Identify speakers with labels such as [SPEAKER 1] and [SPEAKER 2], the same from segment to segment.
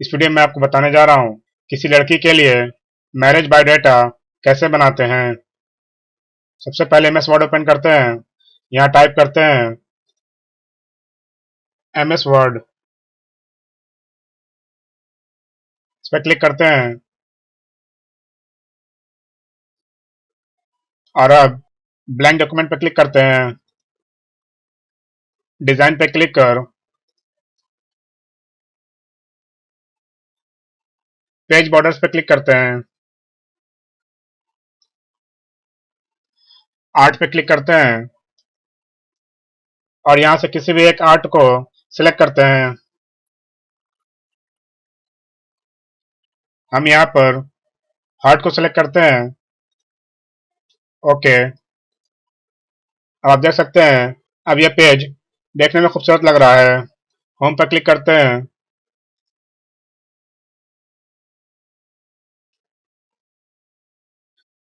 [SPEAKER 1] इस वीडियो में आपको बताने जा रहा हूँ किसी लड़की के लिए मैरिज बायोडाटा कैसे बनाते हैं। सबसे पहले एमएस वर्ड ओपन करते हैं। यहाँ टाइप करते हैं एमएस वर्ड, इस पर क्लिक करते हैं और अब ब्लैंक डॉक्यूमेंट पर क्लिक करते हैं। डिजाइन पे क्लिक कर पेज बॉर्डर्स पे क्लिक करते हैं। आर्ट पे क्लिक करते हैं और यहाँ से किसी भी एक आर्ट को सिलेक्ट करते हैं। हम यहाँ पर हार्ट को सिलेक्ट करते हैं। ओके, अब आप देख सकते हैं अब यह पेज देखने में खूबसूरत लग रहा है। होम पर क्लिक करते हैं।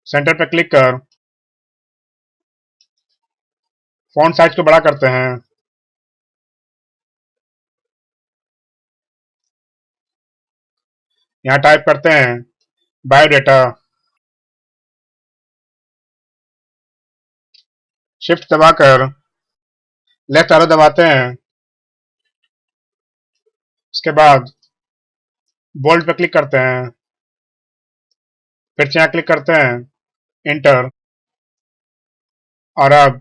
[SPEAKER 1] सेंटर पर क्लिक कर फॉन्ट साइज को बड़ा करते हैं। यहाँ टाइप करते हैं बायोडाटा। शिफ्ट दबाकर लेफ्ट एरो दबाते हैं। उसके बाद बोल्ड पर क्लिक करते हैं। फिर से यहाँ क्लिक करते हैं, इंटर, और अब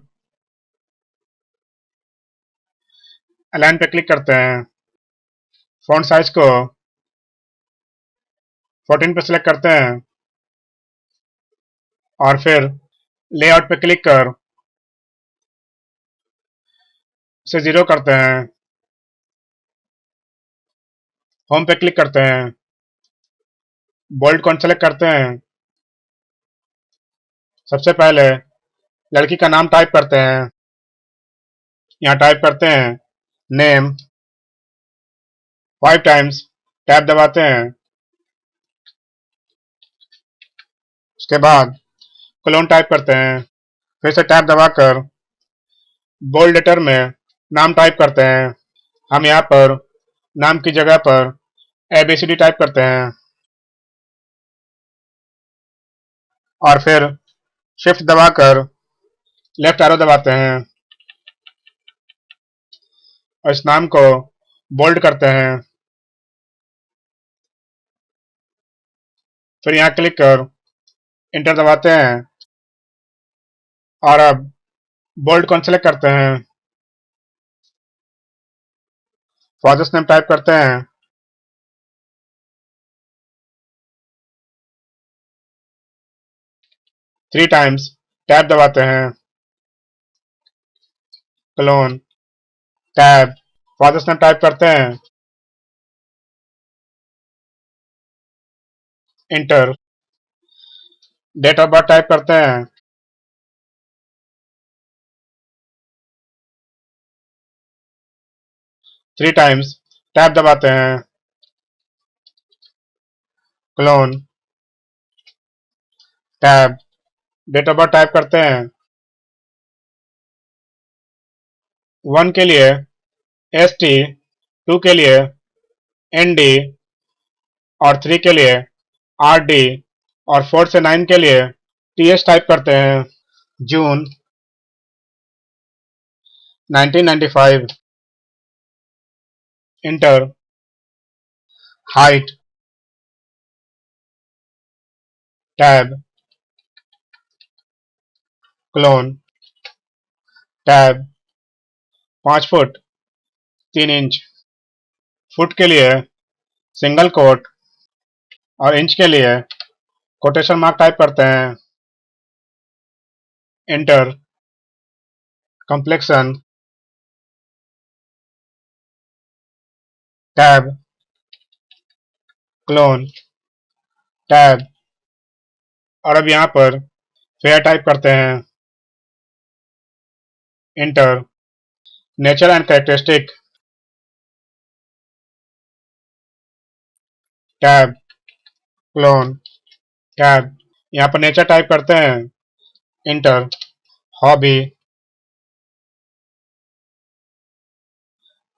[SPEAKER 1] अलाइन पे क्लिक करते हैं। फॉन्ट साइज को 14 पे सिलेक्ट करते हैं और फिर लेआउट पे क्लिक कर इसे 0 करते हैं। होम पे क्लिक करते हैं। बोल्ड को सेलेक्ट करते हैं। सबसे पहले लड़की का नाम टाइप करते हैं। यहाँ टाइप करते हैं नेम 5 टाइम्स, टैब दबाते हैं। उसके बाद क्लोन टाइप करते हैं। फिर से टैब दबाकर बोल्ड लेटर में नाम टाइप करते हैं। हम यहाँ पर नाम की जगह पर ABCD टाइप करते हैं और फिर शिफ्ट दबाकर लेफ्ट एरो दबाते हैं और इस नाम को बोल्ड करते हैं। फिर यहाँ क्लिक कर इंटर दबाते हैं और अब बोल्ड को सेलेक्ट करते हैं। फादर्स नेम टाइप करते हैं। 3 टाइम्स, टैब दबाते हैं। Colon, tab, father's name type करते हैं। Enter, date of birth type करते हैं। 3 टाइम्स, टैब दबाते हैं। Colon, tab, date of birth type करते हैं। 1 के लिए ST, 2 के लिए ND और 3 के लिए RD और 4 से 9 के लिए TH टाइप करते हैं। जून 1995, inter, height, tab, colon, tab, 5 foot 3 inch. Foot के लिए सिंगल कोट और इंच के लिए कोटेशन मार्क टाइप करते हैं। Enter, complexion, tab, colon, tab, और अब यहाँ पर फेयर टाइप करते हैं। Enter, nature and characteristic, tab, colon, tab, यहाँ पर नेचर टाइप करते हैं। Enter, hobby,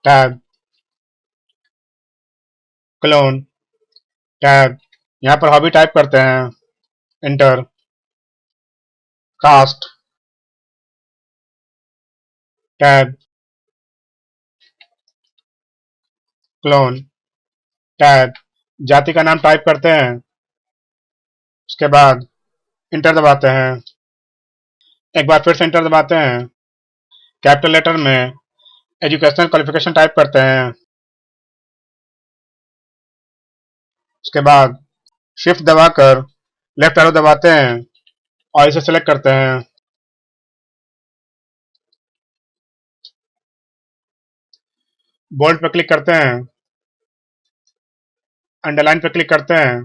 [SPEAKER 1] tab, colon, tab. यहाँ पर हॉबी टाइप करते हैं, enter, caste, tab, colon, tab. जाति का नाम टाइप करते हैं, उसके बाद इंटर दबाते हैं। एक बार फिर से इंटर दबाते हैं। कैपिटल लेटर में एजुकेशनल क्वालिफिकेशन टाइप करते हैं, उसके बाद शिफ्ट दबाकर लेफ्ट एरो दबाते हैं और इसे सेलेक्ट करते हैं। बोल्ड पर क्लिक करते हैं, अंडरलाइन पर क्लिक करते हैं,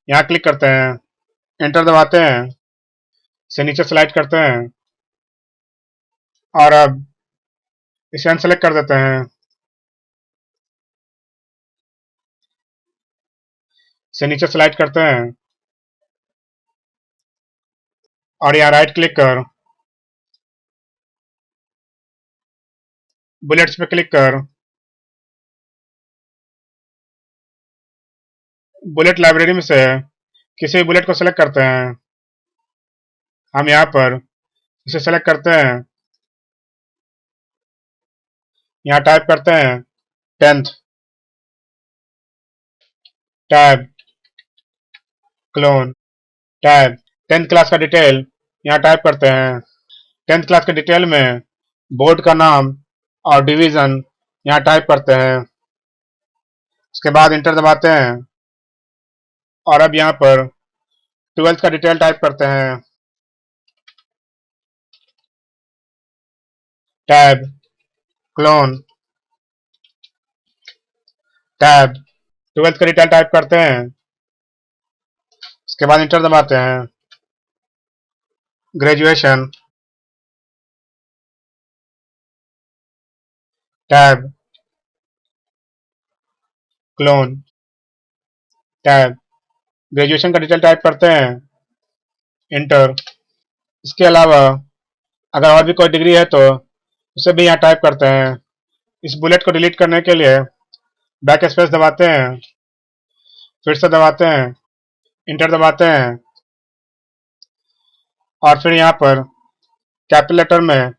[SPEAKER 1] यहाँ क्लिक करते हैं, एंटर दबाते हैं, इसे नीचे स्लाइड करते हैं और अब इसे अनसेलेक्ट कर देते हैं, इसे नीचे स्लाइड करते हैं और यहाँ राइट क्लिक कर बुलेट्स पे क्लिक कर बुलेट लाइब्रेरी में से किसी भी बुलेट को सेलेक्ट करते हैं। हम यहाँ पर इसे सेलेक्ट करते हैं, यहाँ टाइप करते हैं 10th, tab, colon, tab. 10th class का डिटेल यहाँ टाइप करते हैं। 10th क्लास के डिटेल में बोर्ड का नाम और डिवीजन यहाँ टाइप करते हैं, उसके बाद इंटर दबाते हैं और अब यहाँ पर 12th का डिटेल टाइप करते हैं, टैब, क्लोन, टैब। 12th का डिटेल टाइप करते हैं, उसके बाद इंटर दबाते हैं। Graduation, tab, colon, tab. Graduation का डिटेल टाइप करते हैं, इंटर। इसके अलावा अगर और भी कोई डिग्री है तो उसे भी यहाँ टाइप करते हैं। इस बुलेट को डिलीट करने के लिए बैक स्पेस दबाते हैं, फिर से दबाते हैं, इंटर दबाते हैं और फिर यहाँ पर कैपिटल लेटर में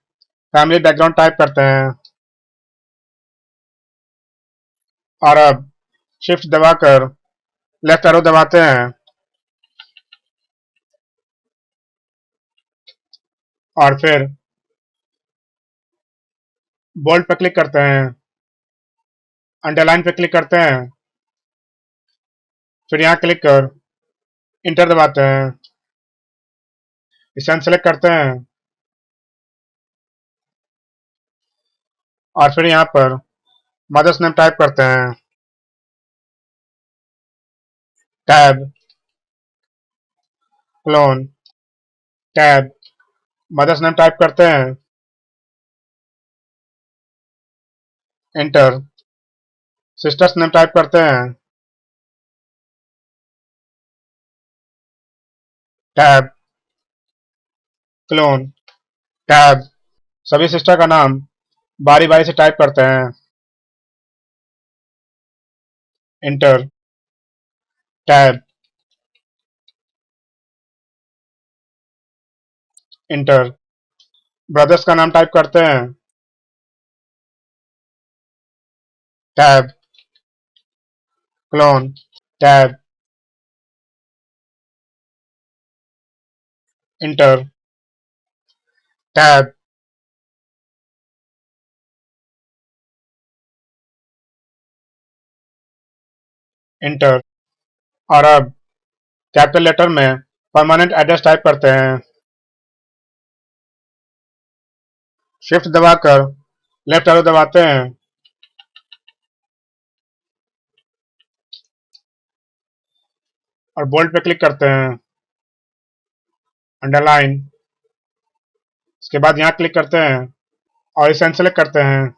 [SPEAKER 1] फैमिली बैकग्राउंड टाइप करते हैं और अब शिफ्ट दबाकर लेफ्ट एरो दबाते हैं और फिर बोल्ड पर क्लिक करते हैं, अंडरलाइन पर क्लिक करते हैं, फिर यहाँ क्लिक कर इंटर दबाते हैं, इसे अनसेलेक्ट करते हैं और फिर यहाँ पर मदर्स नेम टाइप करते हैं, tab, colon, tab. Mother's name type करते हैं, एंटर। सिस्टर्स नेम टाइप करते हैं, टैब, क्लोन, टैब। सभी सिस्टर का नाम बारी बारी से टाइप करते हैं, इंटर, टैब, इंटर। ब्रदर्स का नाम टाइप करते हैं, tab, colon, tab, inter, tab, inter. और अब कैपिटल लेटर में परमानेंट एड्रेस टाइप करते हैं, शिफ्ट दबाकर लेफ्ट एरो दबाते हैं और बोल्ड पे क्लिक करते हैं, अंडरलाइन, उसके बाद यहाँ क्लिक करते हैं और इसे अनसेलेक्ट करते हैं,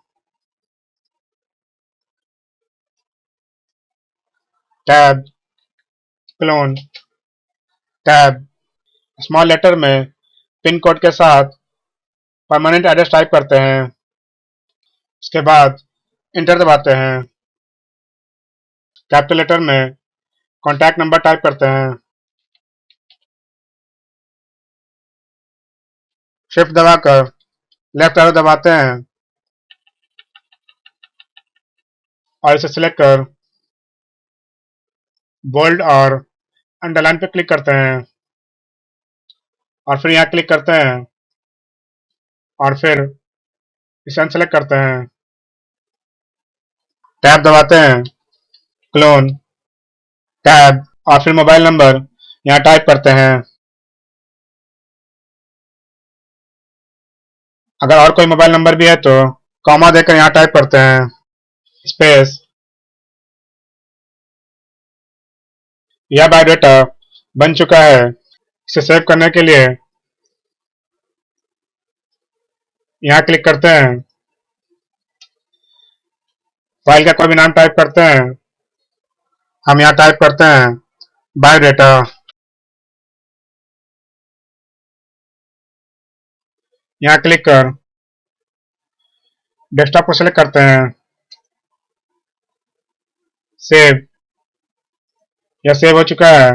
[SPEAKER 1] tab, colon, tab. Small letter में पिन कोड के साथ परमानेंट एड्रेस टाइप करते हैं, उसके बाद इंटर दबाते हैं। कैपिटल लेटर में कॉन्टैक्ट नंबर टाइप करते हैं, शिफ्ट दबाकर लेफ्ट एरो दबाते हैं और इसे सिलेक्ट कर बोल्ड और अंडरलाइन पे क्लिक करते हैं और फिर यहाँ क्लिक करते हैं और फिर इसे अनसेलेक्ट करते हैं, टैब दबाते हैं, क्लोन, टैब और फिर मोबाइल नंबर यहाँ टाइप करते हैं। अगर और कोई मोबाइल नंबर भी है तो कॉमा देकर यहाँ टाइप करते हैं, स्पेस। यह बायोडाटा बन चुका है। इसे सेव करने के लिए यहाँ क्लिक करते हैं, फाइल का कोई भी नाम टाइप करते हैं, हम यहाँ टाइप करते हैं बायोडाटा, यहाँ क्लिक कर डेस्कटॉप को सिलेक्ट करते हैं, सेव। यह सेव हो चुका है,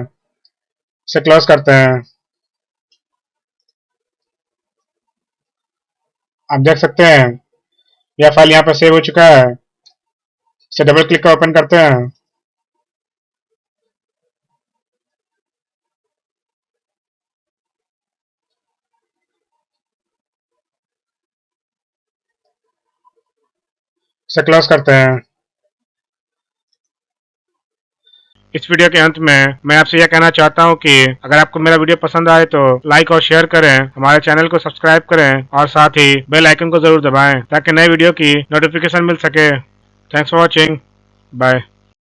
[SPEAKER 1] इसे क्लोज करते हैं। आप देख सकते हैं यह फाइल यहाँ पर सेव हो चुका है। इसे डबल क्लिक कर ओपन करते हैं, इसे क्लोज करते हैं। इस वीडियो के अंत में मैं आपसे यह कहना चाहता हूं कि अगर आपको मेरा वीडियो पसंद आए तो लाइक और शेयर करें, हमारे चैनल को सब्सक्राइब करें और साथ ही बेल आइकन को जरूर दबाएं ताकि नए वीडियो की नोटिफिकेशन मिल सके। Thanks for watching, bye.